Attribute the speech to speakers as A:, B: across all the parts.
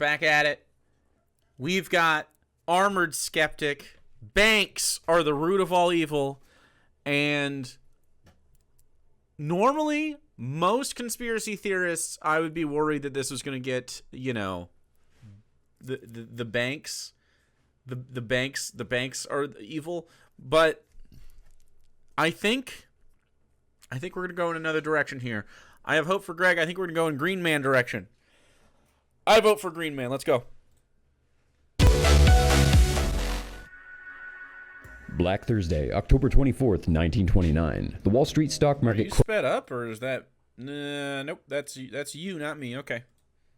A: back at it. We've got Armoured Skeptic. Banks are the root of all evil. And normally, most conspiracy theorists, I would be worried that this was going to get, you know, the banks, the banks are evil. But I think we're going to go in another direction here. I have hope for Greg. I think we're going to go in Green Man direction. I vote for Green Man. Let's go.
B: Black Thursday, October 24th, 1929. The Wall Street stock market
A: sped up, or is that... nope, that's you, not me. Okay.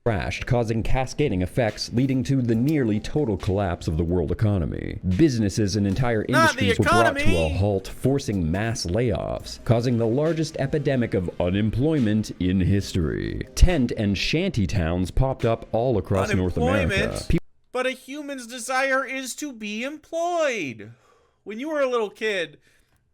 B: Crashed, causing cascading effects, leading to the nearly total collapse of the world economy. Businesses and entire industries were brought to a halt, forcing mass layoffs, causing the largest epidemic of unemployment in history. Tent and shanty towns popped up all across North America.
A: But a human's desire is to be employed. When you were a little kid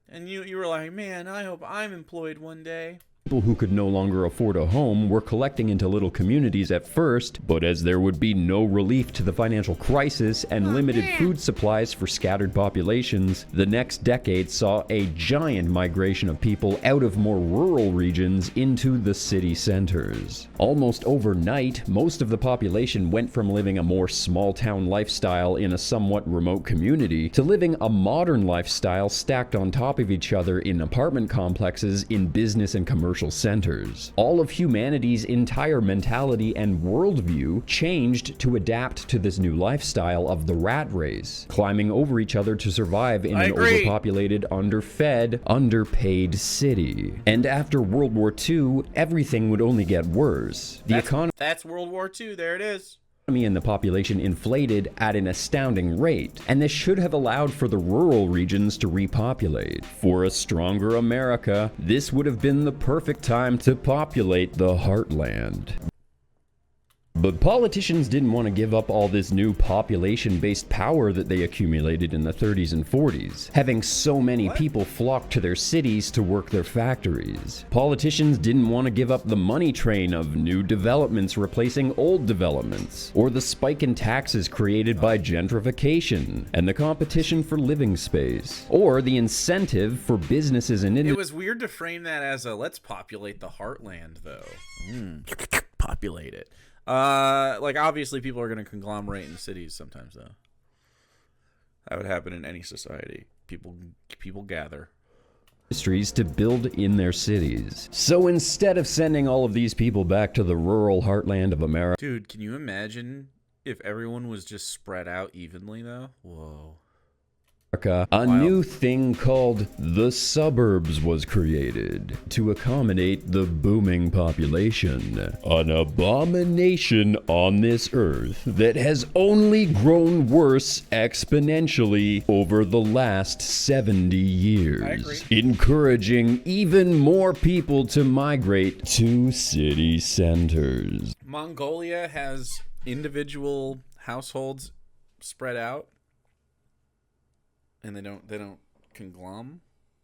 A: and you were like, man, I hope I'm employed one day.
B: People who could no longer afford a home were collecting into little communities at first, but as there would be no relief to the financial crisis and limited food supplies for scattered populations, the next decade saw a giant migration of people out of more rural regions into the city centers. Almost overnight, most of the population went from living a more small-town lifestyle in a somewhat remote community to living a modern lifestyle stacked on top of each other in apartment complexes in business and commercial centers. All of humanity's entire mentality and worldview changed to adapt to this new lifestyle of the rat race, climbing over each other to survive in an overpopulated, underfed, underpaid city. And after World War II, everything would only get worse.
A: That's World War II. There it is.
B: And the population inflated at an astounding rate, and this should have allowed for the rural regions to repopulate. For a stronger America, this would have been the perfect time to populate the heartland. But politicians didn't want to give up all this new population-based power that they accumulated in the 30s and 40s, having so many people flock to their cities to work their factories. Politicians didn't want to give up the money train of new developments replacing old developments, or the spike in taxes created by gentrification and the competition for living space, or the incentive for businesses and
A: It was weird to frame that as a let's populate the heartland, though. Populate it. Like, obviously people are going to conglomerate in cities sometimes, though. That would happen in any society. People gather.
B: Industries to build in their cities. So instead of sending all of these people back to the rural heartland of America...
A: Dude, can you imagine if everyone was just spread out evenly, though? Whoa.
B: A new thing called the suburbs was created to accommodate the booming population. An abomination on this earth that has only grown worse exponentially over the last 70 years, encouraging even more people to migrate to city centers.
A: Mongolia has individual households spread out. And they don't conglom.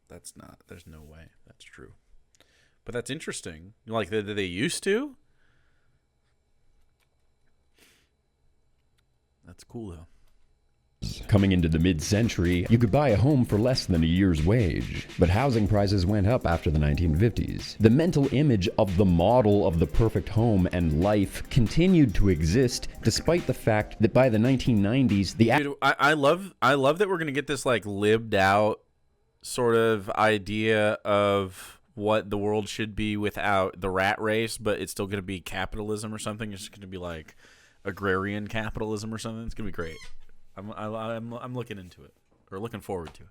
A: There's no way that's true. But that's interesting. Like, they used to? That's cool, though.
B: Coming into the mid-century, you could buy a home for less than a year's wage, but housing prices went up after the 1950s. The mental image of the model of the perfect home and life continued to exist, despite the fact that by the 1990s,
A: Dude, I love that we're gonna get this like lived out sort of idea of what the world should be without the rat race, but it's still gonna be capitalism or something. It's gonna be like agrarian capitalism or something. It's gonna be great. I'm looking into it, or looking forward to it.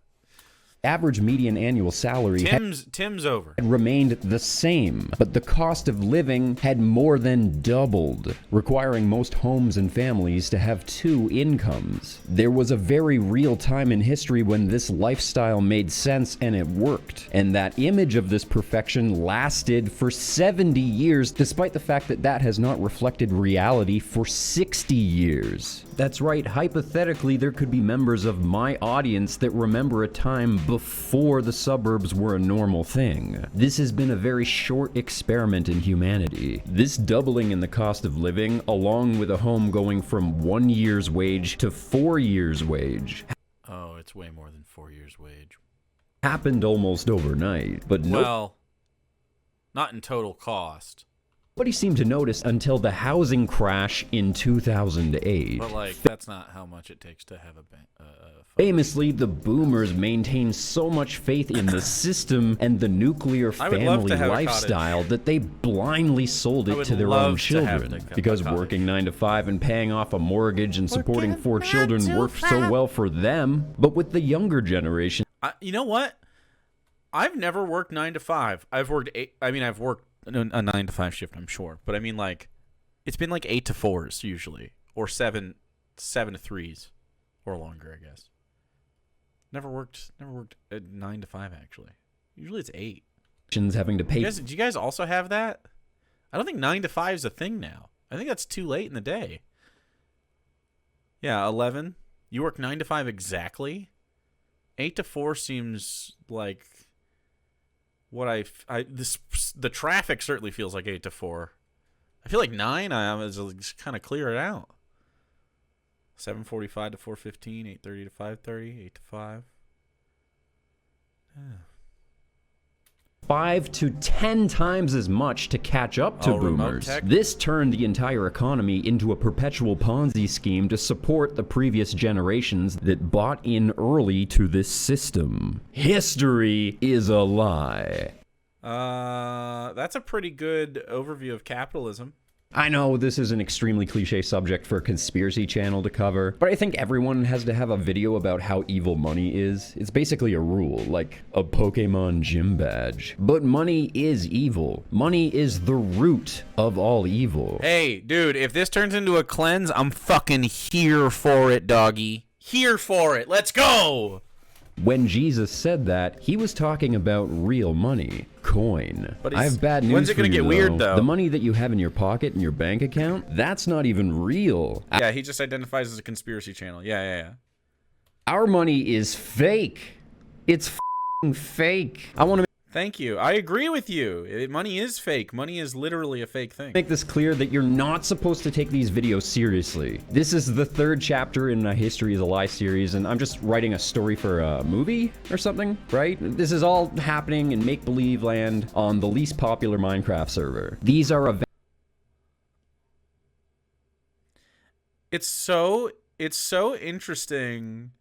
B: Average median annual salary
A: Tim's over.
B: Had remained the same, but the cost of living had more than doubled, requiring most homes and families to have two incomes. There was a very real time in history when this lifestyle made sense and it worked, and that image of this perfection lasted for 70 years, despite the fact that that has not reflected reality for 60 years. That's right, hypothetically, there could be members of my audience that remember a time before the suburbs were a normal thing. This has been a very short experiment in humanity. This doubling in the cost of living, along with a home going from 1 year's wage to 4 years' wage.
A: Oh, it's way more than 4 years' wage.
B: Happened almost overnight, but
A: well, not in total cost.
B: Nobody seemed to notice until the housing crash in 2008.
A: But, like, that's not how much it takes to have a
B: Famously, the boomers maintained so much faith in the system and the nuclear family lifestyle that they blindly sold it to their own children. Because working 9 to 5 and paying off a mortgage and supporting 4 children worked so well for them. But with the younger generation...
A: you know what? I've never worked 9 to 5. I've worked 8... I mean, I've worked a 9 to 5 shift, I'm sure. But I mean, like, it's been like 8 to 4s usually. Or 7 to 3s. Or longer, I guess. Never worked a 9 to 5, actually. Usually it's 8.
B: Having to pay.
A: Do you guys also have that? I don't think 9 to 5 is a thing now. I think that's too late in the day. Yeah, 11. You work 9 to 5 exactly? 8 to 4 seems like what the traffic certainly feels like 8 to 4. I feel like 9 I was just kind of clear it out. 7:45 to 4:15, 8:30 to 5:30, 8 to 5. Yeah.
B: 5 to 10 times as much to catch up to boomers. This turned the entire economy into a perpetual Ponzi scheme to support the previous generations that bought in early to this system. History is a lie.
A: That's a pretty good overview of capitalism.
B: I know this is an extremely cliche subject for a conspiracy channel to cover, but I think everyone has to have a video about how evil money is. It's basically a rule, like a Pokemon gym badge. But money is evil. Money is the root of all evil.
A: Hey, dude, if this turns into a cleanse, I'm fucking here for it, doggy. Here for it. Let's go!
B: When Jesus said that, he was talking about real money, coin. But I have bad news
A: when's it
B: for
A: gonna
B: you,
A: get weird, though?
B: The money that you have in your pocket in your bank account, that's not even real.
A: Yeah, he just identifies as a conspiracy channel. Yeah.
B: Our money is fake. It's f***ing fake. I want to
A: Thank you. I agree with you. Money is fake. Money is literally a fake thing.
B: make this clear that you're not supposed to take these videos seriously. This is the 3rd chapter in a History is a Lie series, and I'm just writing a story for a movie or something, right? This is all happening in make-believe land on the least popular Minecraft server. These are events.
A: It's so interesting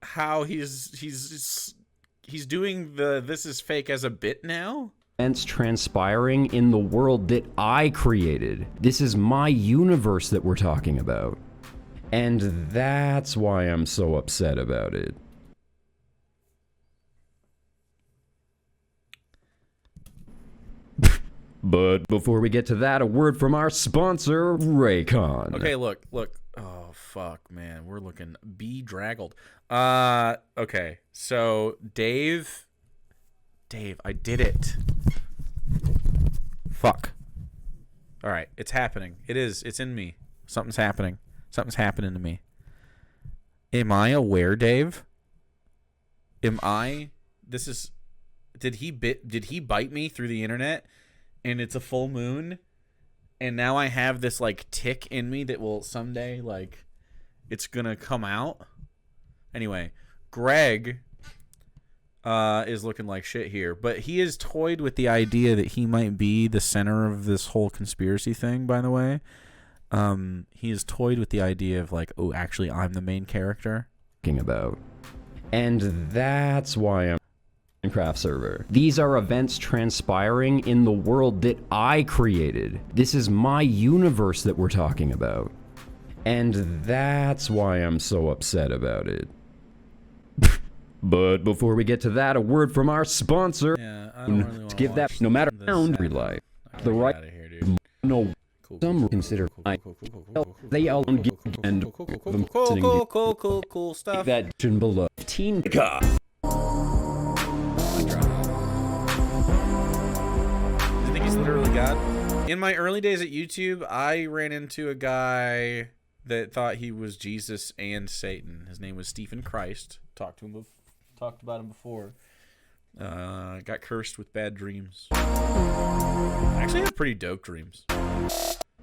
A: how he's doing the this is fake as a bit now.
B: Events transpiring in the world that I created. This is my universe that we're talking about. And that's why I'm so upset about it. But before we get to that, a word from our sponsor, Raycon.
A: Okay, look. Oh, fuck, man. We're looking bedraggled. Okay. So, Dave, I did it. Fuck. All right. It's happening. It's in me. Something's happening. Something's happening to me. Am I aware, Dave? Did he bite me through the internet? And it's a full moon, and now I have this like tick in me that will someday, like, it's gonna come out. Anyway, Greg is looking like shit here, but he has toyed with the idea that he might be the center of this whole conspiracy thing, by the way. He has toyed with the idea of like, oh, actually I'm the main character.
B: About. And that's why I'm Minecraft server. These are events transpiring in the world that I created. This is my universe that we're talking about. And that's why I'm so upset about it. But before we get to that, a word from our sponsor.
A: Yeah, I don't really want to
B: give that no matter boundary life. The right no some consider they all give and
A: cool stuff.
B: That below 15
A: You think he's literally God. In my early days at YouTube, I ran into a guy that thought he was Jesus and Satan. His name was Stephen Christ. Talked about him before. Got cursed with bad dreams. I actually had pretty dope dreams.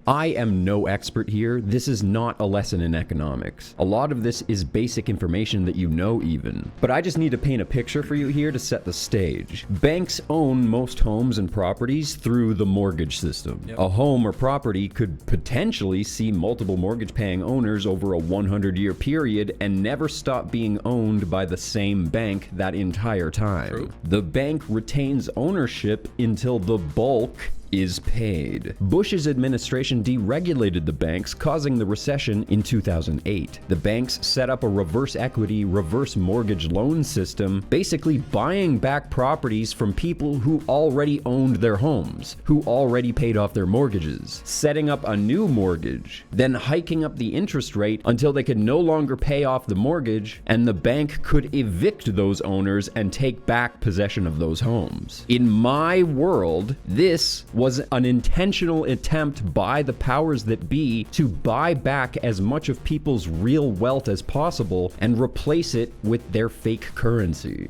B: I am no expert here. This is not a lesson in economics. A lot of this is basic information that you know even. But I just need to paint a picture for you here to set the stage. Banks own most homes and properties through the mortgage system. Yep. A home or property could potentially see multiple mortgage-paying owners over a 100-year period and never stop being owned by the same bank that entire time.
A: True.
B: The bank retains ownership until the bulk is paid. Bush's administration deregulated the banks, causing the recession in 2008. The banks set up a reverse equity, reverse mortgage loan system, basically buying back properties from people who already owned their homes, who already paid off their mortgages, setting up a new mortgage, then hiking up the interest rate until they could no longer pay off the mortgage, and the bank could evict those owners and take back possession of those homes. In my world, this was an intentional attempt by the powers that be to buy back as much of people's real wealth as possible and replace it with their fake currency.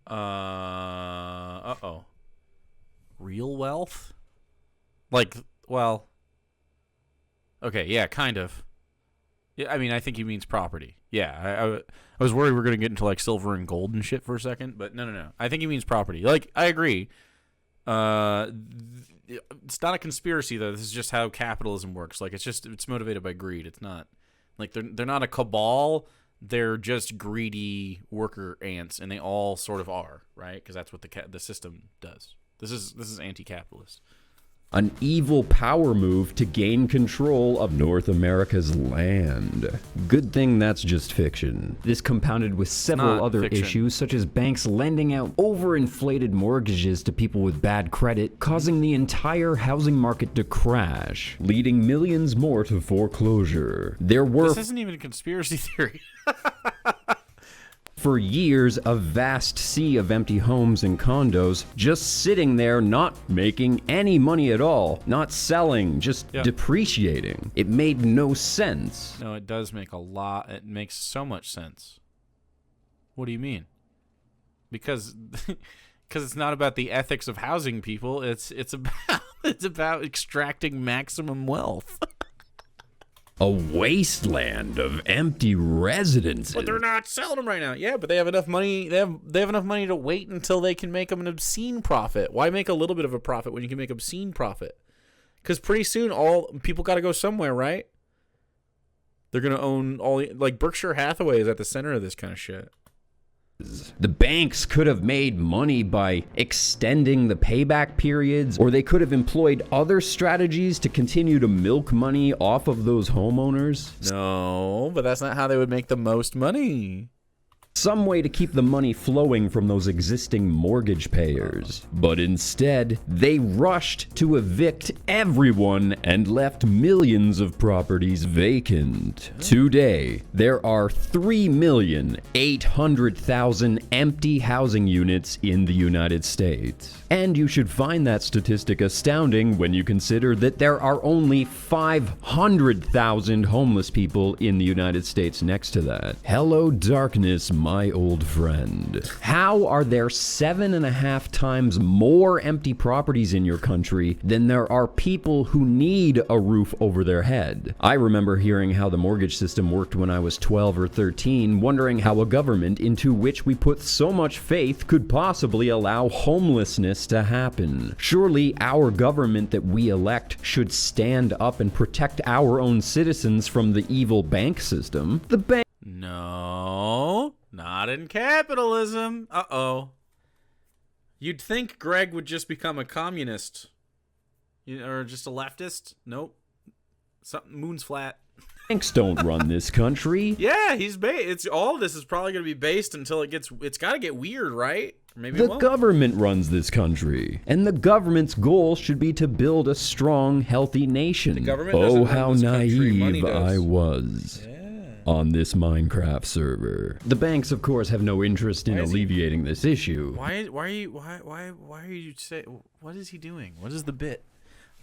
A: Uh-oh. Real wealth? Like, well... Okay, yeah, kind of. Yeah, I mean, I think he means property. Yeah, I was worried we were going to get into, like, silver and gold and shit for a second, but no. I think he means property. Like, I agree. It's not a conspiracy though. This is just how capitalism works. Like it's motivated by greed. It's not like they're not a cabal. They're just greedy worker ants, and they all sort of are, right? Because that's what the system does. This is anti-capitalist.
B: An evil power move to gain control of North America's land. Good thing that's just fiction. This compounded with several other issues, such as banks lending out overinflated mortgages to people with bad credit, causing the entire housing market to crash, leading millions more to foreclosure.
A: This isn't even a conspiracy theory.
B: For years, a vast sea of empty homes and condos just sitting there, not making any money at all, not selling, just depreciating. It made no sense.
A: No, it does make a lot. It makes so much sense. What do you mean? Because it's not about the ethics of housing people. It's about extracting maximum wealth.
B: A wasteland of empty residences.
A: But they're not selling them right now. Yeah, but they have enough money. They have enough money to wait until they can make them an obscene profit. Why make a little bit of a profit when you can make obscene profit? Because pretty soon, all people got to go somewhere, right? They're gonna own all. Like Berkshire Hathaway is at the center of this kind of shit.
B: The banks could have made money by extending the payback periods, or they could have employed other strategies to continue to milk money off of those homeowners.
A: No, but that's not how they would make the most money.
B: Some way to keep the money flowing from those existing mortgage payers. But instead, they rushed to evict everyone and left millions of properties vacant. Today, there are 3,800,000 empty housing units in the United States. And you should find that statistic astounding when you consider that there are only 500,000 homeless people in the United States next to that. Hello, darkness, my old friend. How are there 7.5 times more empty properties in your country than there are people who need a roof over their head? I remember hearing how the mortgage system worked when I was 12 or 13, wondering how a government into which we put so much faith could possibly allow homelessness to happen. Surely our government that we elect should stand up and protect our own citizens from the evil bank system. The bank...
A: No, not in capitalism. Uh-oh. You'd think Greg would just become a communist. Or just a leftist. Nope. Moon's flat.
B: Banks don't run this country.
A: Yeah, it's all this is probably going to be based until it's got to get weird, right? Maybe
B: the government runs this country, and the government's goal should be to build a strong, healthy nation.
A: The government
B: oh, how naive I was.
A: Yeah.
B: on this Minecraft server. The banks, of course, have no interest in alleviating this issue.
A: Why are you say? What is he doing? What is the bit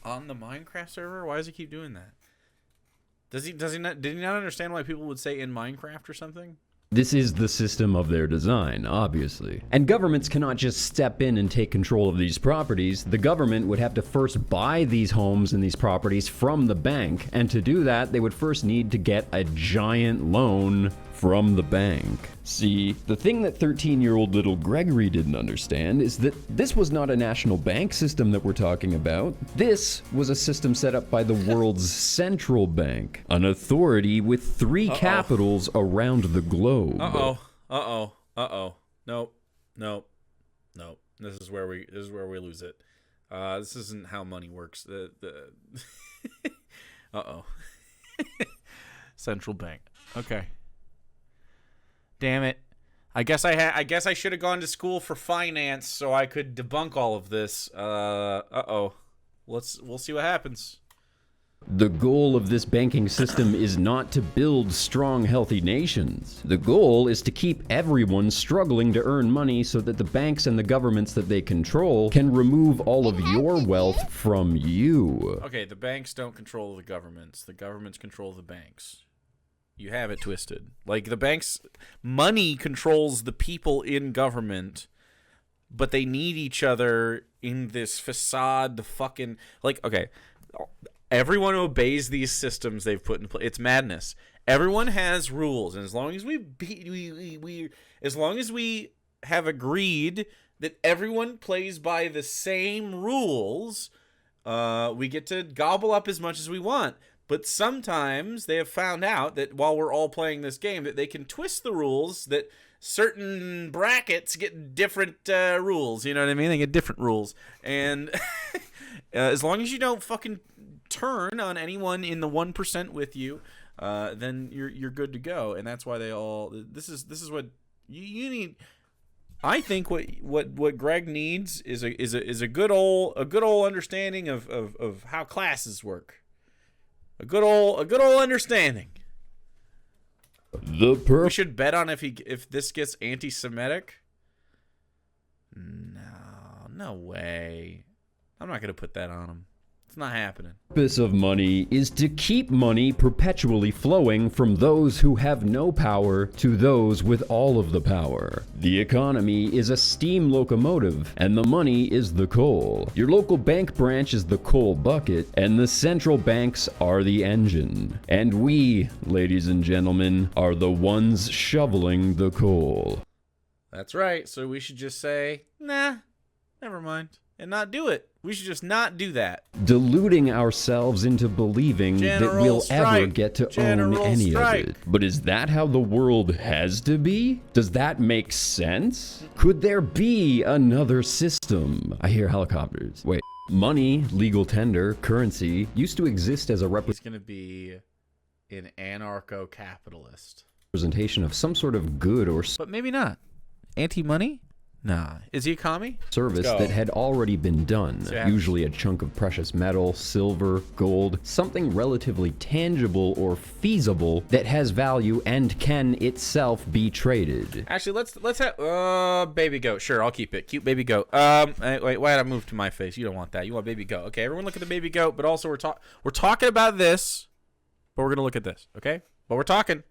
A: on the Minecraft server? Why does he keep doing that? Did he not understand why people would say in Minecraft or something?
B: This is the system of their design, obviously. And governments cannot just step in and take control of these properties. The government would have to first buy these homes and these properties from the bank, and to do that, they would first need to get a giant loan from the bank. See, the thing that 13-year-old little Gregory didn't understand is that this was not a national bank system that we're talking about. This was a system set up by the world's central bank, an authority with 3 capitals around the globe.
A: Nope. This is where we lose it. This isn't how money works. Central bank. Okay. Damn it. I guess I should have gone to school for finance so I could debunk all of this. We'll see what happens.
B: The goal of this banking system is not to build strong, healthy nations. The goal is to keep everyone struggling to earn money so that the banks and the governments that they control can remove all of your wealth from you.
A: Okay, the banks don't control the governments. The governments control the banks. You have it twisted. Like, the banks, money controls the people in government, but they need each other in this facade, the fucking, like, okay, everyone obeys these systems they've put in place. It's madness. Everyone has rules, and as long as we have agreed that everyone plays by the same rules, we get to gobble up as much as we want. But sometimes they have found out that while we're all playing this game, that they can twist the rules, that certain brackets get different rules. You know what I mean? They get different rules. And as long as you don't fucking turn on anyone in the 1% with you, then you're good to go. And that's why they all. This is what you need. I think what Greg needs is a good old understanding of how classes work. A good old understanding. We should bet on if this gets anti-Semitic. No way. I'm not gonna put that on him. It's not happening.
B: The purpose of money is to keep money perpetually flowing from those who have no power to those with all of the power. The economy is a steam locomotive, and the money is the coal. Your local bank branch is the coal bucket, and the central banks are the engine. And we, ladies and gentlemen, are the ones shoveling the coal.
A: That's right. So we should just say, nah, never mind, and not do it. We should just not do that.
B: Deluding ourselves into believing that we'll ever get to own any of it. But is that how the world has to be? Does that make sense? Could there be another system? I hear helicopters. Wait. Money, legal tender, currency used to exist as a
A: He's going to be an anarcho-capitalist.
B: representation of some sort of good or
A: But maybe not. Anti-money? Nah. Is he a commie?
B: service that had already been done, usually a chunk of precious metal, silver, gold, something relatively tangible or feasible that has value and can itself be traded.
A: Actually, let's have baby goat. Sure, I'll keep it. Cute baby goat. Wait, why did I move to my face? You don't want that. You want baby goat. Okay, everyone look at the baby goat, but also we're talking about this, but we're going to look at this, okay? But we're talking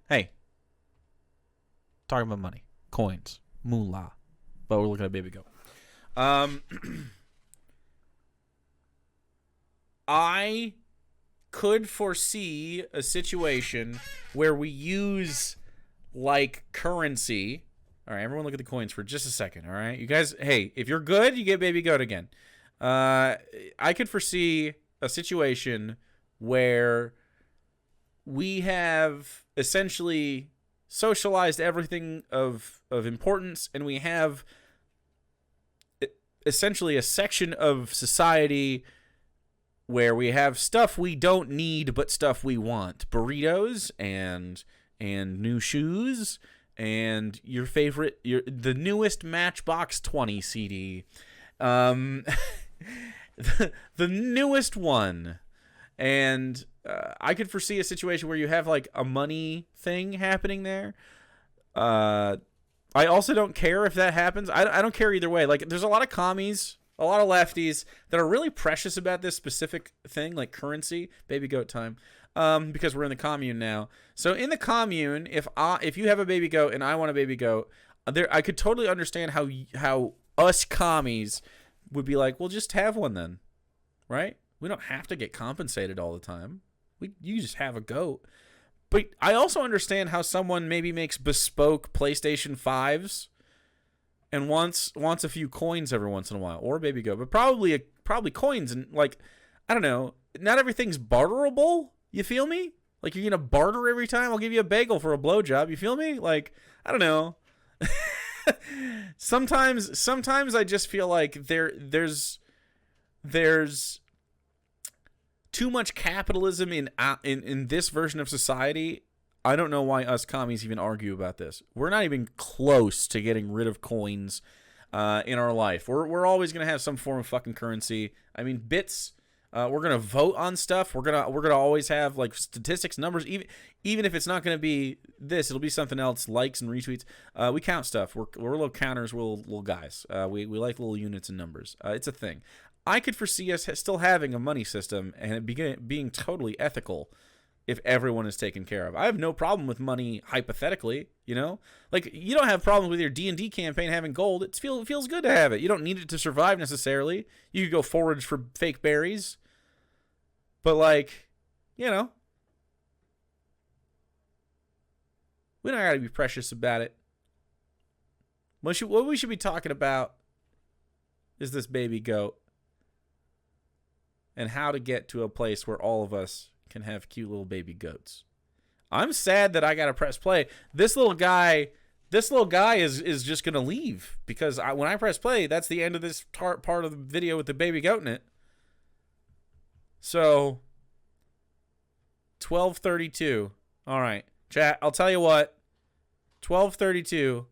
A: about money, coins, moolah. But we're looking at baby goat. I could foresee a situation where we use like currency. All right, everyone look at the coins for just a second, all right? You guys, hey, if you're good, you get baby goat again. I could foresee a situation where we have essentially socialized everything of importance, and we have essentially a section of society where we have stuff we don't need but stuff we want. Burritos and new shoes and your favorite, the newest Matchbox 20 CD. The newest one. And I could foresee a situation where you have like a money thing happening there. I also don't care if that happens. I don't care either way. Like, there's a lot of commies, a lot of lefties that are really precious about this specific thing, like currency. Baby goat time. Because we're in the commune now. So in the commune, if you have a baby goat and I want a baby goat, I could totally understand how us commies would be like, well, just have one then, right? We don't have to get compensated all the time. You just have a goat. But I also understand how someone maybe makes bespoke PlayStation 5s and wants a few coins every once in a while, or a baby goat, but probably coins, and like, I don't know, not everything's barterable. You feel me? Like, you're gonna barter every time? I'll give you a bagel for a blowjob. You feel me? Like, I don't know. Sometimes I just feel like there's too much capitalism in this version of society. I don't know why us commies even argue about this. We're not even close to getting rid of coins in our life. We're always gonna have some form of fucking currency. I mean, bits. We're gonna vote on stuff. We're gonna always have like statistics, numbers. Even if it's not gonna be this, it'll be something else, likes and retweets. We count stuff. We're little counters. We're little guys. We like little units and numbers. It's a thing. I could foresee us still having a money system and it being totally ethical if everyone is taken care of. I have no problem with money hypothetically. You know, like, you don't have problems with your D&D campaign having gold. It feels good to have it. You don't need it to survive necessarily. You could go forage for fake berries. But, like, you know, we don't gotta be precious about it. What we should be talking about is this baby goat and how to get to a place where all of us can have cute little baby goats. I'm sad that I gotta press play. This little guy is just gonna leave because when I press play, that's the end of this part of the video with the baby goat in it. So 12:32. All right, chat. I'll tell you what. 12:32.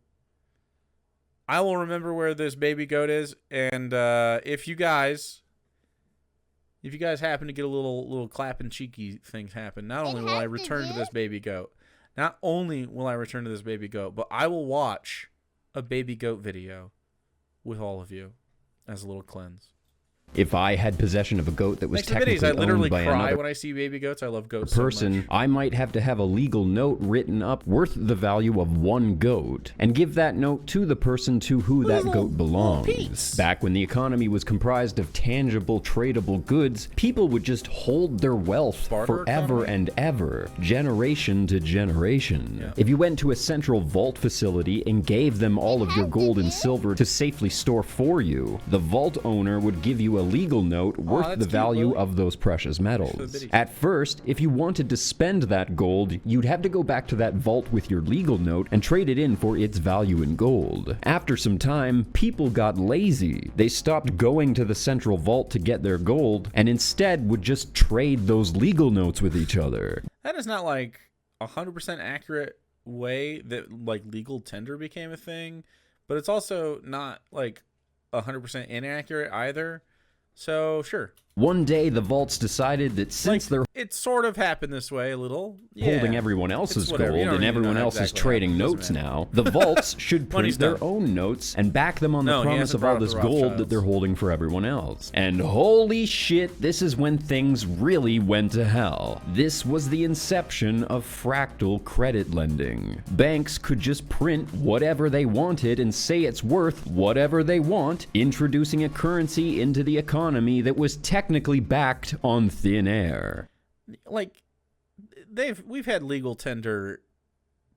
A: I will remember where this baby goat is, and if you guys happen to get a little clapping cheeky things happen, not only will I return to this baby goat, but I will watch a baby goat video with all of you as a little cleanse.
B: If I had possession of a goat that was technically
A: I literally
B: owned by
A: cry
B: another
A: when I see baby goats. I love goats
B: person,
A: so much.
B: I might have to have a legal note written up worth the value of one goat and give that note to the person to who that goat belongs. Back when the economy was comprised of tangible, tradable goods, people would just hold their wealth forever and ever, generation to generation. Yeah. If you went to a central vault facility and gave them all of your gold and silver to safely store for you, the vault owner would give you a legal note worth the value of those precious metals. At first, if you wanted to spend that gold, you'd have to go back to that vault with your legal note and trade it in for its value in gold. After some time, people got lazy. They stopped going to the central vault to get their gold and instead would just trade those legal notes with each other.
A: That is not like 100% accurate way that like legal tender became a thing, but it's also not like 100% inaccurate either. So, sure.
B: One day, the vaults decided that since they're
A: it sort of happened this way a little.
B: holding everyone else's gold and everyone else is trading notes now, the vaults should print their own notes and back them on the promise of all this gold that they're holding for everyone else. And holy shit, this is when things really went to hell. This was the inception of fractal credit lending. Banks could just print whatever they wanted and say it's worth whatever they want, introducing a currency into the economy that was technically backed on thin air.
A: Like, we've had legal tender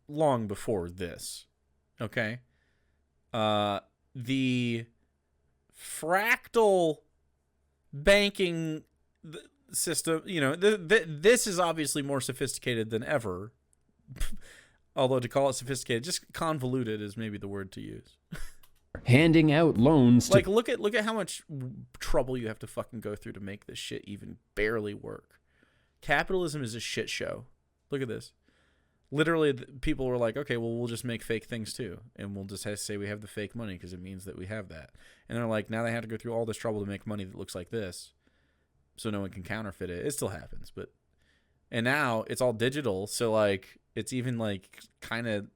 A: long before this, okay? The fractal banking system, you know, this is obviously more sophisticated than ever. Although to call it sophisticated, just convoluted is maybe the word to use.
B: Handing out loans to...
A: Like, look at how much trouble you have to fucking go through to make this shit even barely work. Capitalism is a shit show. Look at this. Literally, people were like, okay, well, we'll just make fake things too. And we'll just say we have the fake money because it means that we have that. And they're like, now they have to go through all this trouble to make money that looks like this so no one can counterfeit it. It still happens, but And now it's all digital, so like it's even like kind of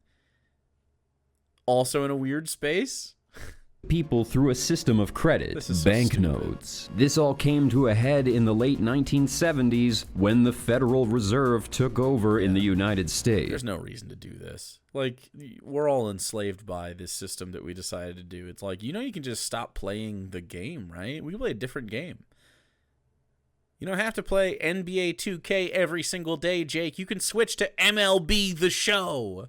A: also in a weird space.
B: People through a system of credit,
A: This is so
B: banknotes. This all came to a head in the late 1970s when the Federal Reserve took over in the United States.
A: There's no reason to do this. Like, we're all enslaved by this system that we decided to do. It's like, you can just stop playing the game, right? We can play a different game. You don't have to play NBA 2K every single day, Jake. You can switch to MLB The Show.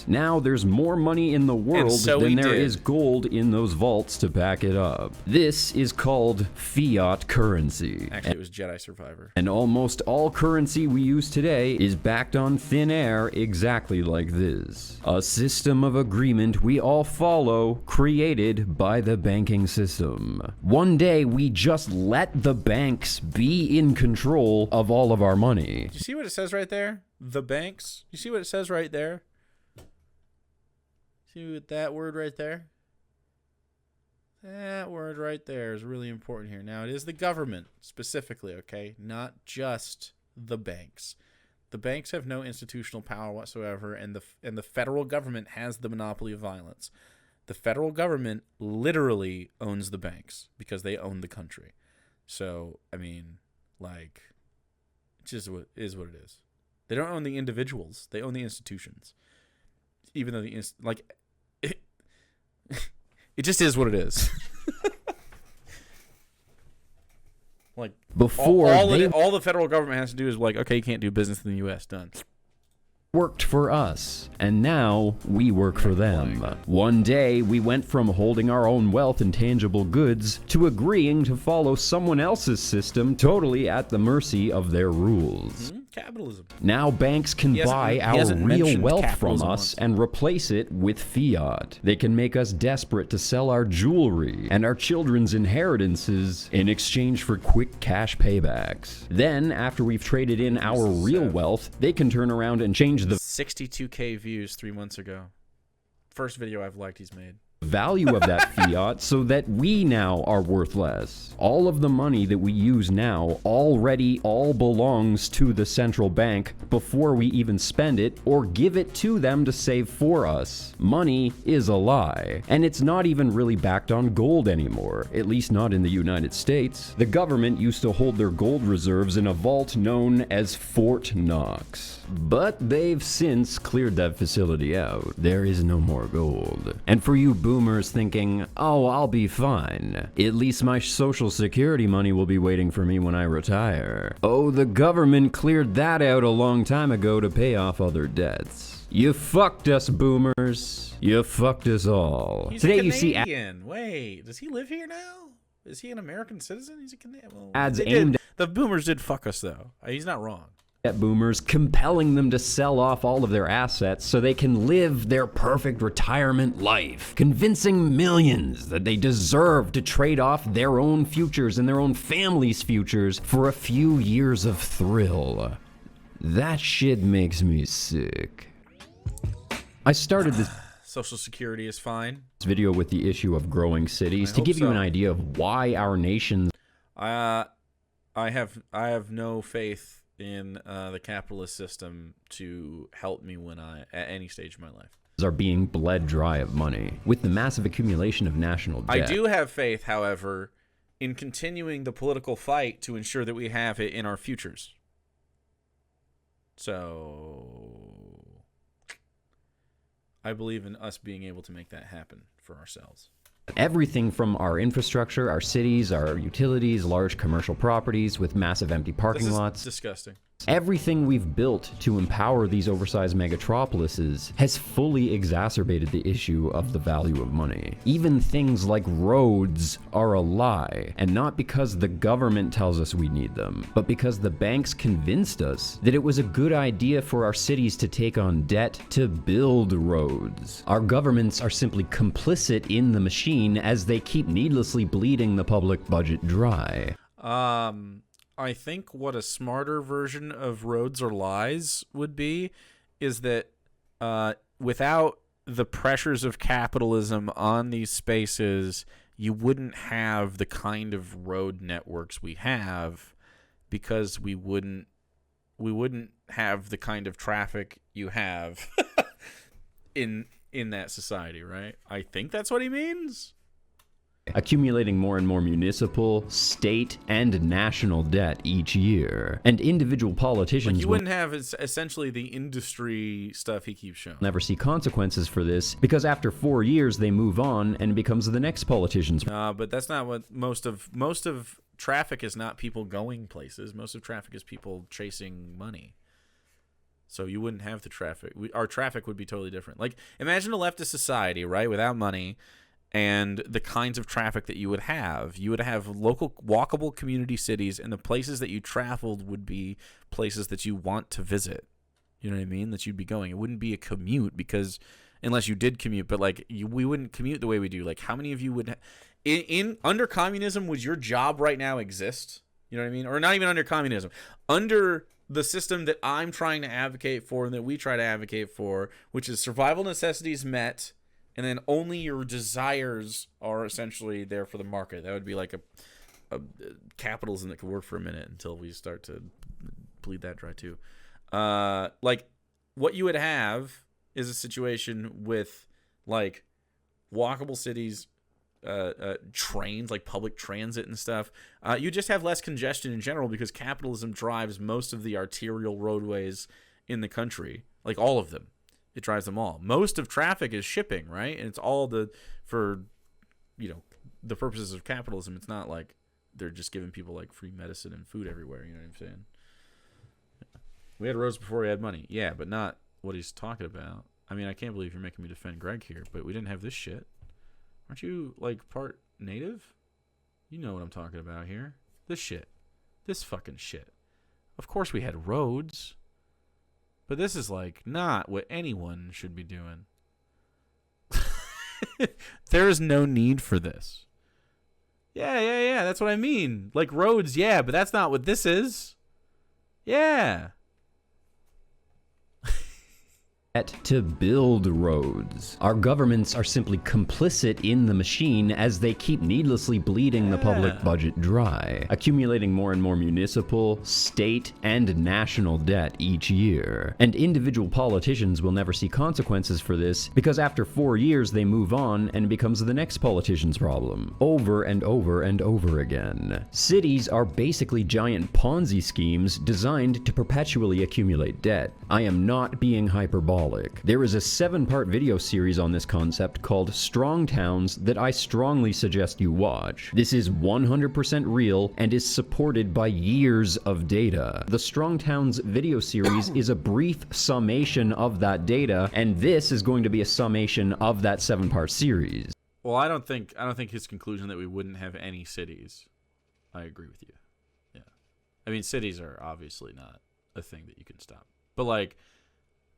B: Now there's more money in the world than there is gold in those vaults to back it up. This is called fiat currency.
A: Actually, it was Jedi Survivor.
B: And almost all currency we use today is backed on thin air exactly like this. A system of agreement we all follow, created by the banking system. One day we just let the banks be in control of all of our money.
A: You see what it says right there? The banks? You see what it says right there? See that word right there? That word right there is really important here. Now, it is the government specifically, okay? Not just the banks. The banks have no institutional power whatsoever, and the federal government has the monopoly of violence. The federal government literally owns the banks because they own the country. So, I mean, like, it just is what it is. They don't own the individuals. They own the institutions. Even though it just is what it is. Like,
B: before
A: all the federal government has to do is like, okay, you can't do business in the U.S. Done.
B: Worked for us, and now we work for them. One day, we went from holding our own wealth and tangible goods to agreeing to follow someone else's system totally at the mercy of their rules.
A: Capitalism.
B: Now banks can buy our real wealth from us and replace it with fiat. They can make us desperate to sell our jewelry and our children's inheritances in exchange for quick cash paybacks. Then, after we've traded in our real wealth, they can turn around and change the
A: 62K views 3 months ago. First video I've liked he's made.
B: value of that fiat so that we now are worth less. All of the money that we use now already all belongs to the central bank before we even spend it or give it to them to save for us. Money is a lie, and it's not even really backed on gold anymore, at least not in the United States. The government used to hold their gold reserves in a vault known as Fort Knox. But they've since cleared that facility out. There is no more gold. And for you boomers thinking, oh, I'll be fine. At least my social security money will be waiting for me when I retire. Oh, the government cleared that out a long time ago to pay off other debts. You fucked us, boomers. You fucked us all.
A: He's
B: Today
A: a Canadian.
B: you see
A: Wait, does he live here now? Is he an American citizen? He's a Canadian. Well,
B: ads aimed
A: the boomers did fuck us, though. He's not wrong.
B: at boomers, compelling them to sell off all of their assets so they can live their perfect retirement life, convincing millions that they deserve to trade off their own futures and their own family's futures for a few years of thrill. That shit makes me sick. I started this
A: Social Security is fine.
B: video with the issue of growing cities to give you an idea of why our nation's
A: I have no faith in the capitalist system to help me when at any stage of my life.
B: are being bled dry of money with the massive accumulation of national debt.
A: I do have faith, however, in continuing the political fight to ensure that we have it in our futures. So I believe in us being able to make that happen for ourselves.
B: Everything from our infrastructure, our cities, our utilities, large commercial properties with massive empty parking
A: This is
B: lots.
A: disgusting.
B: Everything we've built to empower these oversized megatropolises has fully exacerbated the issue of the value of money. Even things like roads are a lie, and not because the government tells us we need them, but because the banks convinced us that it was a good idea for our cities to take on debt to build roads. Our governments are simply complicit in the machine as they keep needlessly bleeding the public budget dry.
A: I think what a smarter version of roads or lies would be is that without the pressures of capitalism on these spaces, you wouldn't have the kind of road networks we have because we wouldn't have the kind of traffic you have in that society, right? I think that's what he means.
B: Accumulating more and more municipal, state, and national debt each year. And individual politicians
A: you wouldn't have essentially the industry stuff he keeps showing.
B: Never see consequences for this, because after 4 years they move on and it becomes the next politician's.
A: But that's not what most of traffic is. Not people going places. Most of traffic is people chasing money. So you wouldn't have the traffic. Our traffic would be totally different. Like, imagine a leftist society, right, without money, and the kinds of traffic that you would have. You would have local walkable community cities, and the places that you traveled would be places that you want to visit. You know what I mean? That you'd be going. It wouldn't be a commute, because unless you did commute, but like we wouldn't commute the way we do. Like, how many of you would in under communism, would your job right now exist? You know what I mean? Or not even under communism. Under the system that I'm trying to advocate for and that we try to advocate for, which is survival necessities met, and then only your desires are essentially there for the market. That would be like a capitalism that could work for a minute until we start to bleed that dry too. Like, what you would have is a situation with like walkable cities, trains, like public transit and stuff. You just have less congestion in general because capitalism drives most of the arterial roadways in the country, like all of them. It drives them all. Most of traffic is shipping, right? And it's all for the purposes of capitalism. It's not like they're just giving people like free medicine and food everywhere. You know what I'm saying? We had roads before we had money. Yeah, but not what he's talking about. I mean, I can't believe you're making me defend Greg here, but we didn't have this shit. Aren't you like part native? You know what I'm talking about here. This shit. This fucking shit. Of course we had roads. But this is like not what anyone should be doing. There is no need for this. Yeah. That's what I mean. Like roads, yeah, but that's not what this is. Yeah.
B: To build roads. Our governments are simply complicit in the machine as they keep needlessly bleeding the public budget dry, accumulating more and more municipal, state, and national debt each year. And individual politicians will never see consequences for this, because after 4 years they move on and it becomes the next politician's problem, over and over and over again. Cities are basically giant Ponzi schemes designed to perpetually accumulate debt. I am not being hyperbolic. There is a 7-part video series on this concept called Strong Towns that I strongly suggest you watch. This is 100% real and is supported by years of data. The Strong Towns video series is a brief summation of that data, and this is going to be a summation of that 7-part series.
A: Well, I don't think his conclusion that we wouldn't have any cities. I agree with you. Yeah. I mean, cities are obviously not a thing that you can stop. But like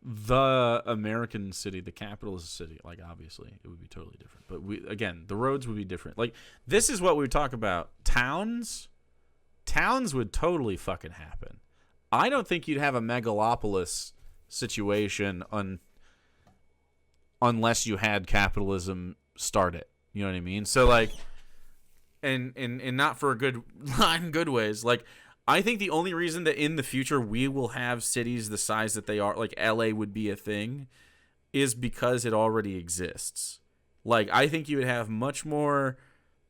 A: the American city, the capitalist city, like obviously it would be totally different. But the roads would be different. Like this is what we would talk about. Towns would totally fucking happen. I don't think you'd have a megalopolis situation unless you had capitalism start it. You know what I mean? So like, and not for good ways. Like, I think the only reason that in the future we will have cities the size that they are, like LA would be a thing, is because it already exists. Like, I think you would have much more,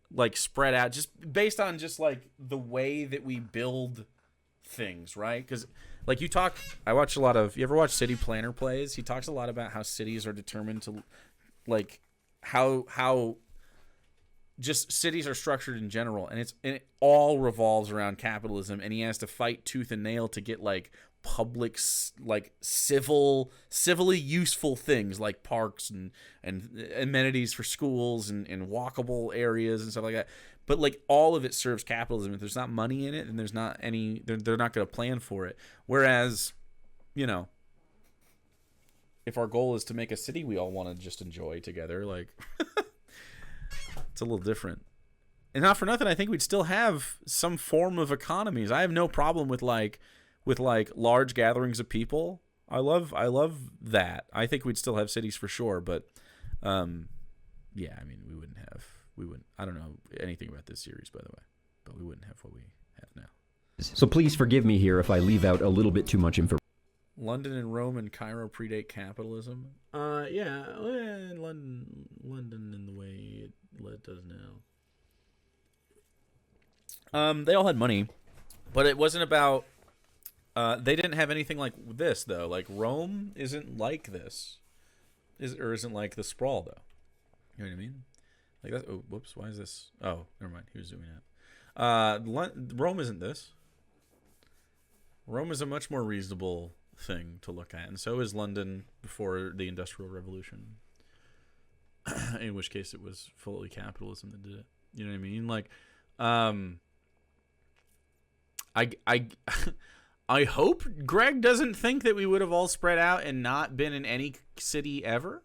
A: like, spread out, just based on just, like, the way that we build things, right? Because, like, I watch a lot of, you ever watch City Planner plays? He talks a lot about how cities are determined to, like, how just cities are structured in general, and it all revolves around capitalism, and he has to fight tooth and nail to get like public, like civilly useful things like parks and amenities for schools and walkable areas and stuff like that. But like all of it serves capitalism. If there's not money in it, and there's not any, they're not going to plan for it. Whereas, you know, if our goal is to make a city we all want to just enjoy together, like it's a little different. And not for nothing, I think we'd still have some form of economies. I have no problem with large gatherings of people. I love that. I think we'd still have cities for sure, but yeah, I mean, we wouldn't I don't know anything about this series, by the way, but we wouldn't have what we have now.
B: So please forgive me here if I leave out a little bit too much information.
A: London and Rome and Cairo predate capitalism. Yeah, London in the way it does now. They all had money, but it wasn't about. They didn't have anything like this though. Like Rome isn't like this, isn't like the sprawl though. You know what I mean? Like that. Oh, whoops. Why is this? Oh, never mind. He was zooming out. Rome isn't this. Rome is a much more reasonable thing to look at, and so is London before the Industrial Revolution. In which case, it was fully capitalism that did it. You know what I mean? Like, I hope Greg doesn't think that we would have all spread out and not been in any city ever.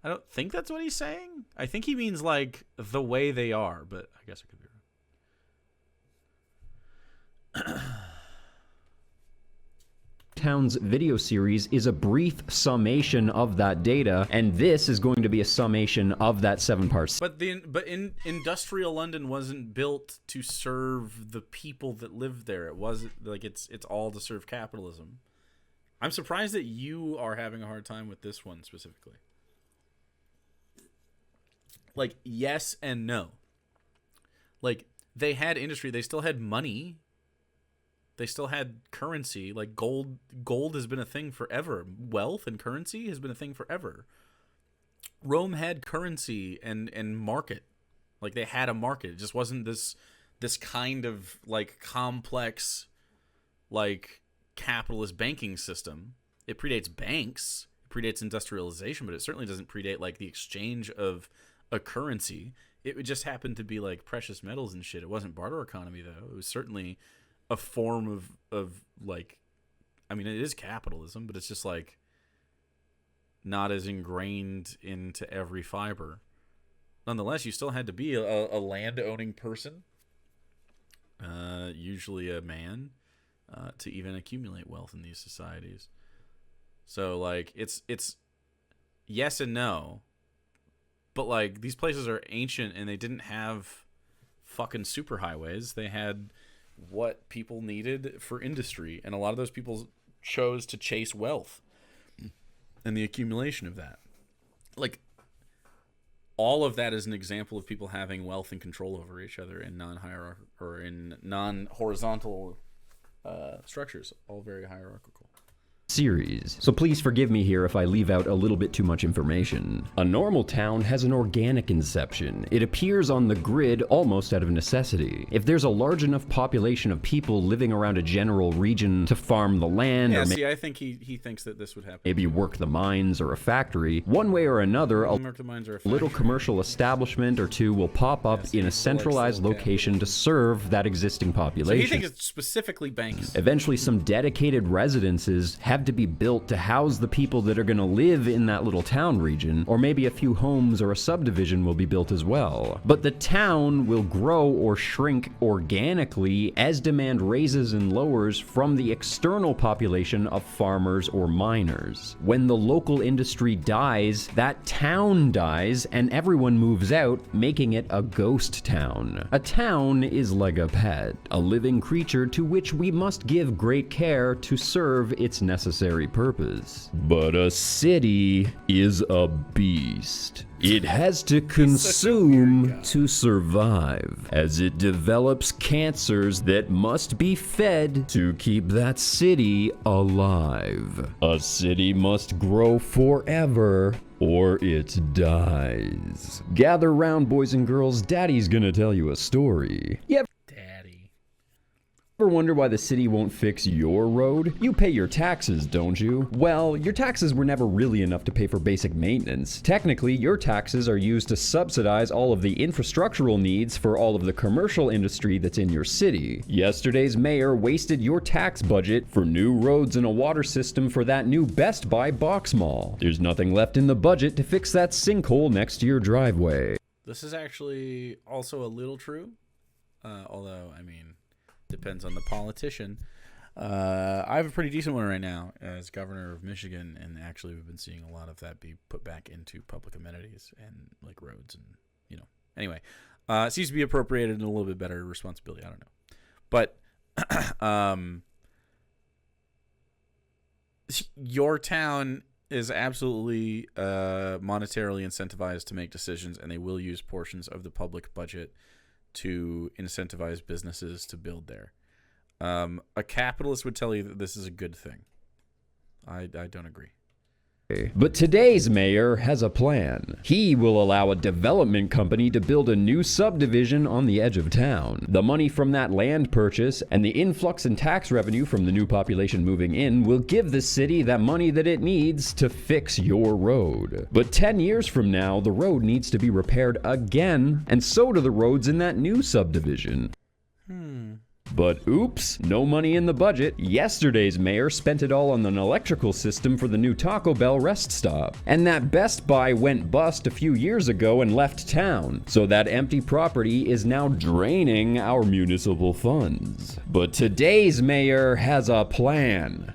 A: I don't think that's what he's saying. I think he means like the way they are, but I guess I could be wrong.
B: Town's video series is a brief summation of that data, and this is going to be a summation of that 7-part.
A: But industrial London wasn't built to serve the people that lived there. It wasn't like it's all to serve capitalism. I'm surprised that you are having a hard time with this one specifically. Like, yes and no. Like, they had industry, they still had money. They still had currency. Like gold has been a thing forever. Wealth and currency has been a thing forever. Rome had currency and market. Like they had a market. It just wasn't this kind of like complex like capitalist banking system. It predates banks. It predates industrialization, but it certainly doesn't predate like the exchange of a currency. It would just happen to be like precious metals and shit. It wasn't barter economy though. It was certainly a form of like, I mean, it is capitalism, but it's just like not as ingrained into every fiber. Nonetheless, you still had to be a land-owning person, usually a man, to even accumulate wealth in these societies. So like, it's yes and no, but like these places are ancient and they didn't have fucking superhighways. They had what people needed for industry, and a lot of those people chose to chase wealth and the accumulation of that. Like all of that is an example of people having wealth and control over each other in non-hierarchical or in non-horizontal structures, all very hierarchical.
B: Series. So please forgive me here if I leave out a little bit too much information. A normal town has an organic inception. It appears on the grid almost out of necessity. If there's a large enough population of people living around a general region to farm the land,
A: yeah,
B: or
A: see, I think he thinks that this would happen.
B: Maybe work the mines or a factory, one way or another, a little commercial establishment or two will pop up in a centralized location to serve that existing population.
A: So he thinks it's specifically banks.
B: Eventually, some dedicated residences have to be built to house the people that are going to live in that little town region, or maybe a few homes or a subdivision will be built as well. But the town will grow or shrink organically as demand raises and lowers from the external population of farmers or miners. When the local industry dies, that town dies and everyone moves out, making it a ghost town. A town is like a pet, a living creature to which we must give great care to serve its necessary purpose. But a city is a beast. It has to consume to survive, as it develops cancers that must be fed to keep that city alive. A city must grow forever, or it dies. Gather round, boys and girls, Daddy's gonna tell you a story. Ever wonder why the city won't fix your road? You pay your taxes, don't you? Well, your taxes were never really enough to pay for basic maintenance. Technically, your taxes are used to subsidize all of the infrastructural needs for all of the commercial industry that's in your city. Yesterday's mayor wasted your tax budget for new roads and a water system for that new Best Buy box mall. There's nothing left in the budget to fix that sinkhole next to your driveway.
A: This is actually also a little true, although, I mean, depends on the politician. I have a pretty decent one right now as governor of Michigan, and actually we've been seeing a lot of that be put back into public amenities and like roads and, you know. Anyway, it seems to be appropriated in a little bit better responsibility. I don't know. But Your town is absolutely monetarily incentivized to make decisions, and they will use portions of the public budget to incentivize businesses to build there. A capitalist would tell you that this is a good thing. I don't agree.
B: But today's mayor has a plan. He will allow a development company to build a new subdivision on the edge of town. The money from that land purchase and the influx in tax revenue from the new population moving in will give the city that money that it needs to fix your road. But 10 years from now, the road needs to be repaired again, and so do the roads in that new subdivision. But oops, no money in the budget. Yesterday's mayor spent it all on an electrical system for the new Taco Bell rest stop. And that Best Buy went bust a few years ago and left town. So that empty property is now draining our municipal funds. But today's mayor has a plan.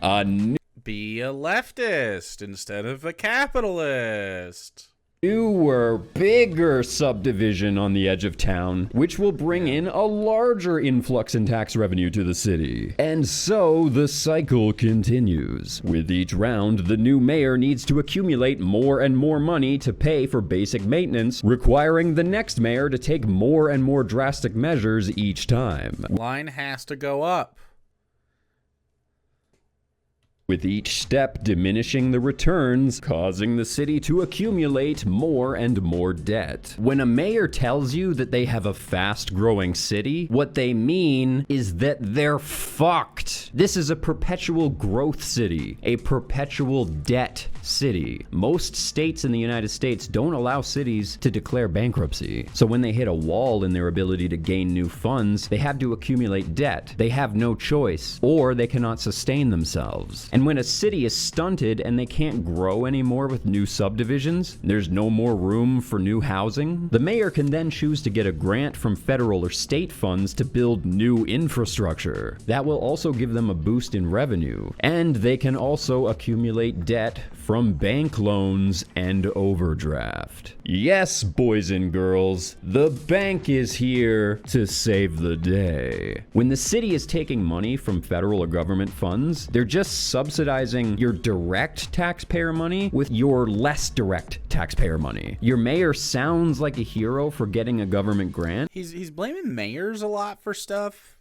A: Be a leftist instead of a capitalist.
B: Newer, bigger subdivision on the edge of town, which will bring in a larger influx in tax revenue to the city. And so the cycle continues. With each round, the new mayor needs to accumulate more and more money to pay for basic maintenance, requiring the next mayor to take more and more drastic measures each time.
A: Line has to go up.
B: With each step diminishing the returns, causing the city to accumulate more and more debt. When a mayor tells you that they have a fast-growing city, what they mean is that they're fucked. This is a perpetual growth city, a perpetual debt city. Most states in the United States don't allow cities to declare bankruptcy. So when they hit a wall in their ability to gain new funds, they have to accumulate debt. They have no choice, or they cannot sustain themselves. And when a city is stunted and they can't grow anymore with new subdivisions, there's no more room for new housing, the mayor can then choose to get a grant from federal or state funds to build new infrastructure. That will also give them a boost in revenue. And they can also accumulate debt from bank loans and overdraft. Yes, boys and girls, the bank is here to save the day. When the city is taking money from federal or government funds, they're just subsidizing your direct taxpayer money with your less direct taxpayer money. Your mayor sounds like a hero for getting a government grant.
A: He's blaming mayors a lot for stuff.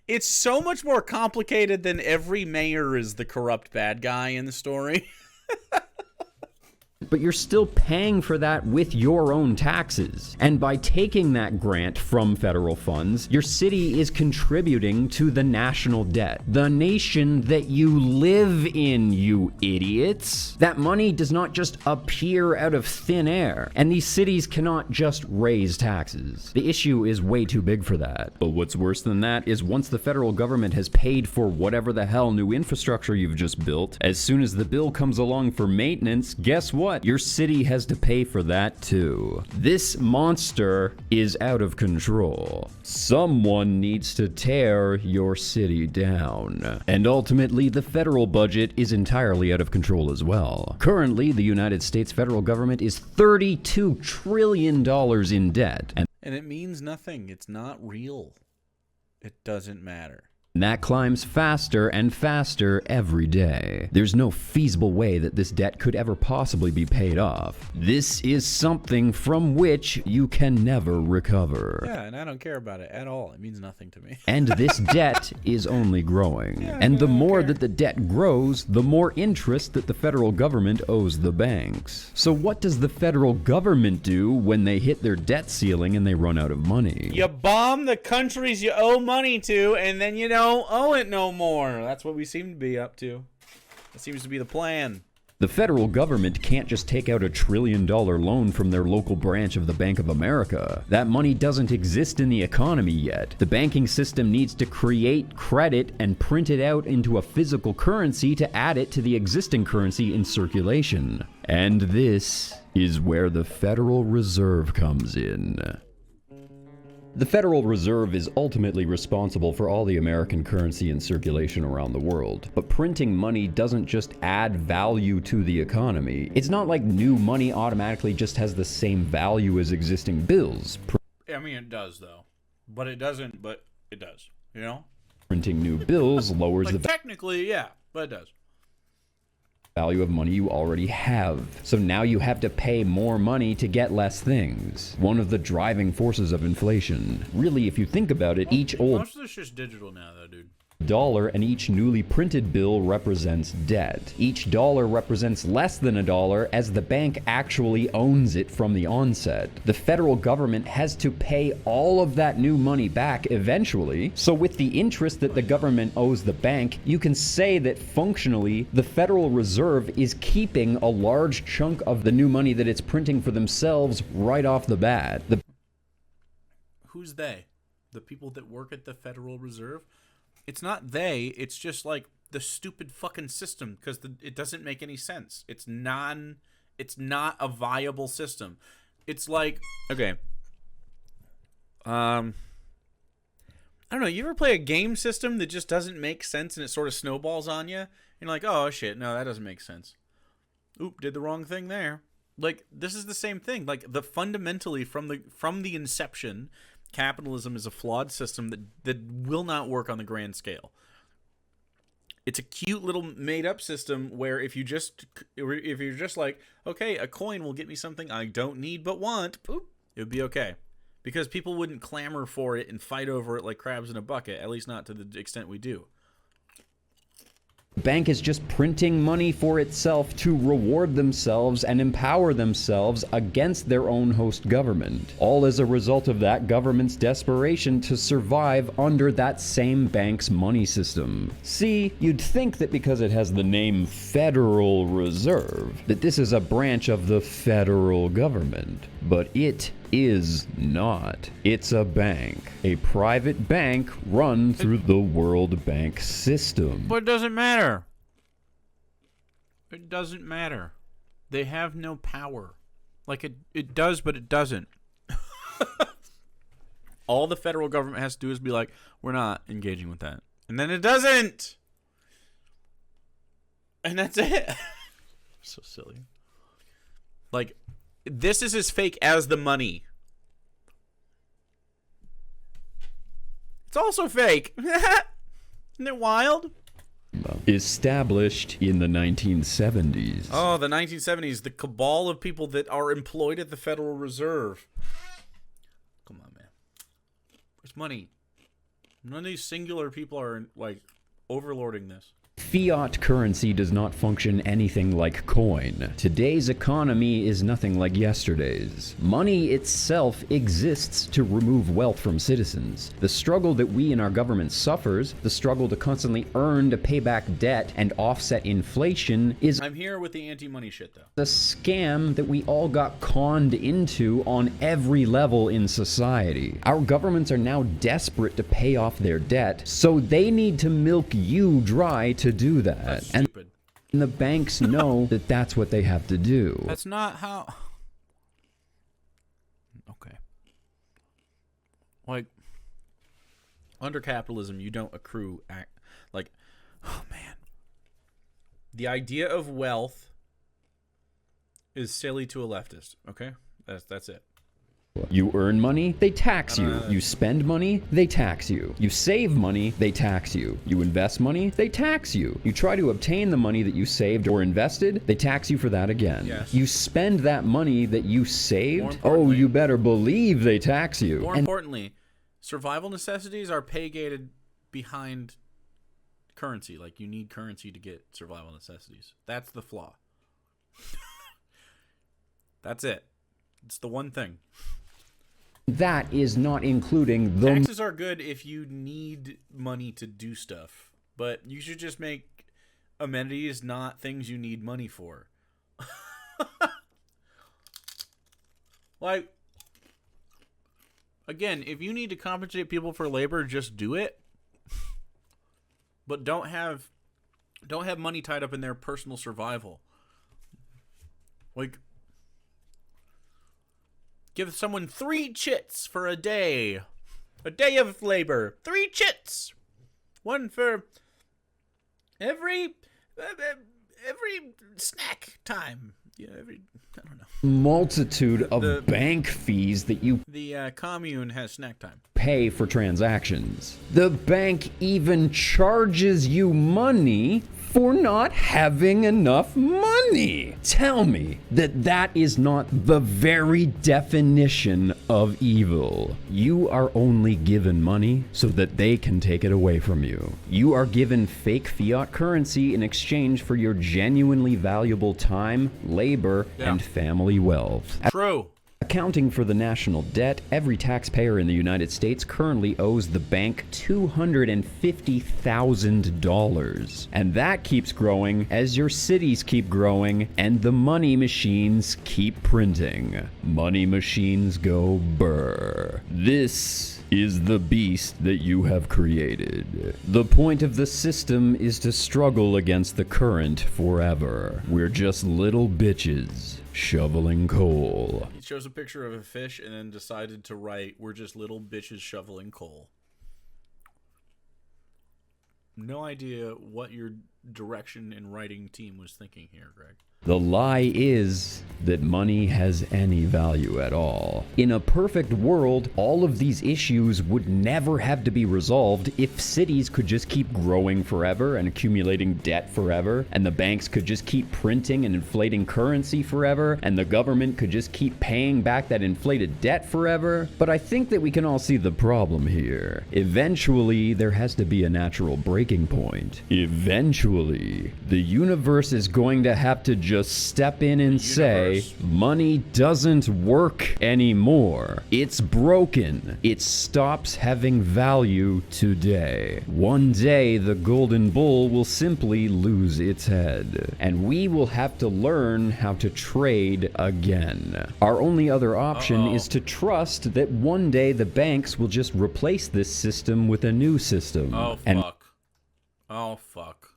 A: It's so much more complicated than every mayor is the corrupt bad guy in the story.
B: But you're still paying for that with your own taxes. And by taking that grant from federal funds, your city is contributing to the national debt. The nation that you live in, you idiots. That money does not just appear out of thin air. And these cities cannot just raise taxes. The issue is way too big for that. But what's worse than that is once the federal government has paid for whatever the hell new infrastructure you've just built, as soon as the bill comes along for maintenance, guess what? Your city has to pay for that too. This monster is out of control. Someone needs to tear your city down. And ultimately, the federal budget is entirely out of control as well. Currently, the United States federal government is $32 trillion in debt.
A: And it means nothing. It's not real. It doesn't matter.
B: And that climbs faster and faster every day. There's no feasible way that this debt could ever possibly be paid off. This is something from which you can never recover.
A: Yeah, and I don't care about it at all. It means nothing to me.
B: And this debt is only growing. And the more that the debt grows, the more interest that the federal government owes the banks. So what does the federal government do when they hit their debt ceiling and they run out of money?
A: You bomb the countries you owe money to, and then you don't owe it no more. That's what we seem to be up to. That seems to be the plan.
B: The federal government can't just take out $1 trillion loan from their local branch of the Bank of America. That money doesn't exist in the economy yet. The banking system needs to create credit and print it out into a physical currency to add it to the existing currency in circulation. And this is where the Federal Reserve comes in. The Federal Reserve is ultimately responsible for all the American currency in circulation around the world. But printing money doesn't just add value to the economy. It's not like new money automatically just has the same value as existing bills.
A: I mean, it does, though. But it doesn't, but it does, you know?
B: Printing new bills lowers
A: Like,
B: the
A: technically, yeah, but it does.
B: value of money you already have. So now you have to pay more money to get less things. One of the driving forces of inflation. Really, if you think about it, each old
A: Most of this shit's digital now, though, dude.
B: dollar and each newly printed bill represents debt. Each dollar represents less than a dollar as the bank actually owns it from the onset. The federal government has to pay all of that new money back eventually. So with the interest that the government owes the bank, you can say that functionally the Federal Reserve is keeping a large chunk of the new money that it's printing for themselves right off the bat.
A: Who's they? The people that work at the Federal Reserve? It's not they, it's just like the stupid fucking system because it doesn't make any sense. It's not a viable system. It's like, okay. I don't know, you ever play a game system that just doesn't make sense and it sort of snowballs on you? And you're like, oh shit, no, that doesn't make sense. Oop, did the wrong thing there. Like, this is the same thing. Like, fundamentally from the inception, capitalism is a flawed system that will not work on the grand scale. It's a cute little made-up system where if you're just like, okay, a coin will get me something I don't need but want, boop, it would be okay. Because people wouldn't clamor for it and fight over it like crabs in a bucket, at least not to the extent we do.
B: Bank is just printing money for itself to reward themselves and empower themselves against their own host government. All as a result of that government's desperation to survive under that same bank's money system. See, you'd think that because it has the name Federal Reserve, that this is a branch of the federal government. But it is not. It's a bank. A private bank run through the World Bank system.
A: But it doesn't matter. It doesn't matter. They have no power. Like, it does, but it doesn't. All the federal government has to do is be like, we're not engaging with that. And then it doesn't! And that's it. So silly. Like, this is as fake as the money. It's also fake. Isn't it wild?
B: Established in the 1970s.
A: Oh, the 1970s. The cabal of people that are employed at the Federal Reserve. Come on, man. Where's money? None of these singular people are, like, overlording this.
B: Fiat currency does not function anything like coin. Today's economy is nothing like yesterday's. Money itself exists to remove wealth from citizens. The struggle that we in our government suffers, the struggle to constantly earn to pay back debt and offset inflation, is
A: I'm here with the anti-money shit, though.
B: the scam that we all got conned into on every level in society. Our governments are now desperate to pay off their debt, so they need to milk you dry to do that.
A: That's stupid.
B: And the banks know that that's what they have to do.
A: That's not how... Okay. Like, under capitalism, you don't accrue... Like, oh, man. The idea of wealth is silly to a leftist, okay? That's it.
B: You earn money, they tax you. You spend money, they tax you. You save money, they tax you. You invest money, they tax you. You try to obtain the money that you saved or invested, they tax you for that again.
A: Yes.
B: You spend that money that you
A: More
B: saved,
A: importantly-
B: oh, you better believe they tax you.
A: More
B: And
A: importantly, survival necessities are pay-gated behind currency. Like, you need currency to get survival necessities. That's the flaw. That's it. It's the one thing.
B: that is not including the
A: Taxes are good if you need money to do stuff, but you should just make amenities not things you need money for. Like, again, if you need to compensate people for labor, just do it. But don't have money tied up in their personal survival. Like, give someone 3 chits for a day. A day of labor. 3 chits. One for every snack time. Yeah, I don't know.
B: Multitude of bank fees that you
A: The commune has snack time.
B: pay for transactions. The bank even charges you money for not having enough money. Tell me that that is not the very definition of evil. You are only given money so that they can take it away from you. You are given fake fiat currency in exchange for your genuinely valuable time, labor, and family wealth.
A: True.
B: Accounting for the national debt, every taxpayer in the United States currently owes the bank $250,000. And that keeps growing as your cities keep growing and the money machines keep printing. Money machines go brr. This is the beast that you have created. The point of the system is to struggle against the current forever. We're just little bitches shoveling coal.
A: He shows a picture of a fish and then decided to write, "We're just little bitches shoveling coal." No idea what your direction and writing team was thinking here, Greg.
B: The lie is that money has any value at all. In a perfect world, all of these issues would never have to be resolved if cities could just keep growing forever and accumulating debt forever, and the banks could just keep printing and inflating currency forever, and the government could just keep paying back that inflated debt forever. But I think that we can all see the problem here. Eventually, there has to be a natural breaking point. Eventually, the universe is going to have to just step in and say, money doesn't work anymore. It's broken. It stops having value today. One day, the golden bull will simply lose its head, and we will have to learn how to trade again. Our only other option is to trust that one day the banks will just replace this system with a new system.
A: Oh, fuck.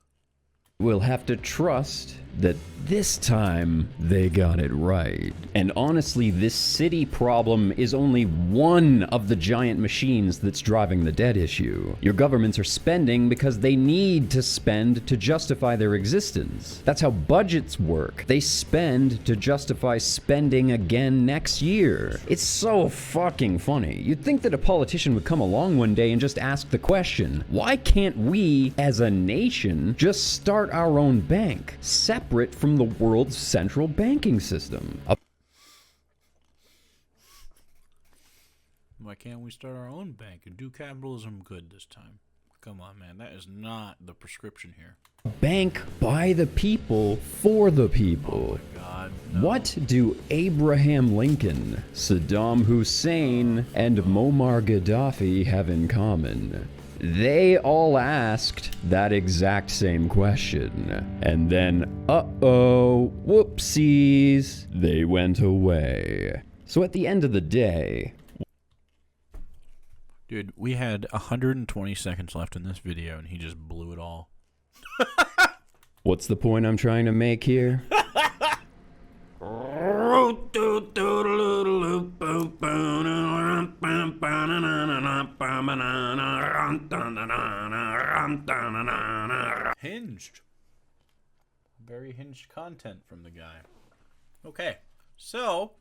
B: We'll have to trust that this time they got it right. And honestly, this city problem is only one of the giant machines that's driving the debt issue. Your governments are spending because they need to spend to justify their existence. That's how budgets work. They spend to justify spending again next year. It's so fucking funny. You'd think that a politician would come along one day and just ask the question, why can't we, as a nation, just start our own bank, separate from the world's central banking system?
A: Why can't we start our own bank and do capitalism good this time? Come on, man. That is not the prescription here.
B: Bank by the people, for the people.
A: Oh my God, no.
B: What do Abraham Lincoln, Saddam Hussein, and Muammar Gaddafi have in common? They all asked that exact same question. And then, whoopsies, they went away. So at the end of the day...
A: Dude, we had 120 seconds left in this video, and he just blew it all.
B: What's the point I'm trying to make here?
A: Hinged. Very hinged content from the guy. Okay, so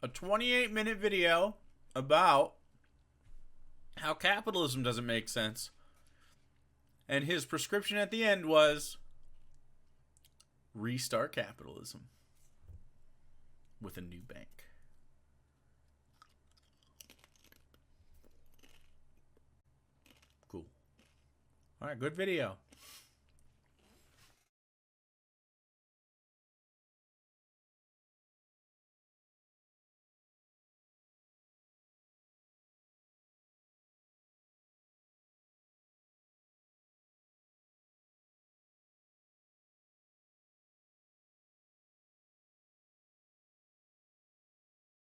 A: a 28-minute video about how capitalism doesn't make sense. And his prescription at the end was restart capitalism with a new bank. Cool. All right, good video.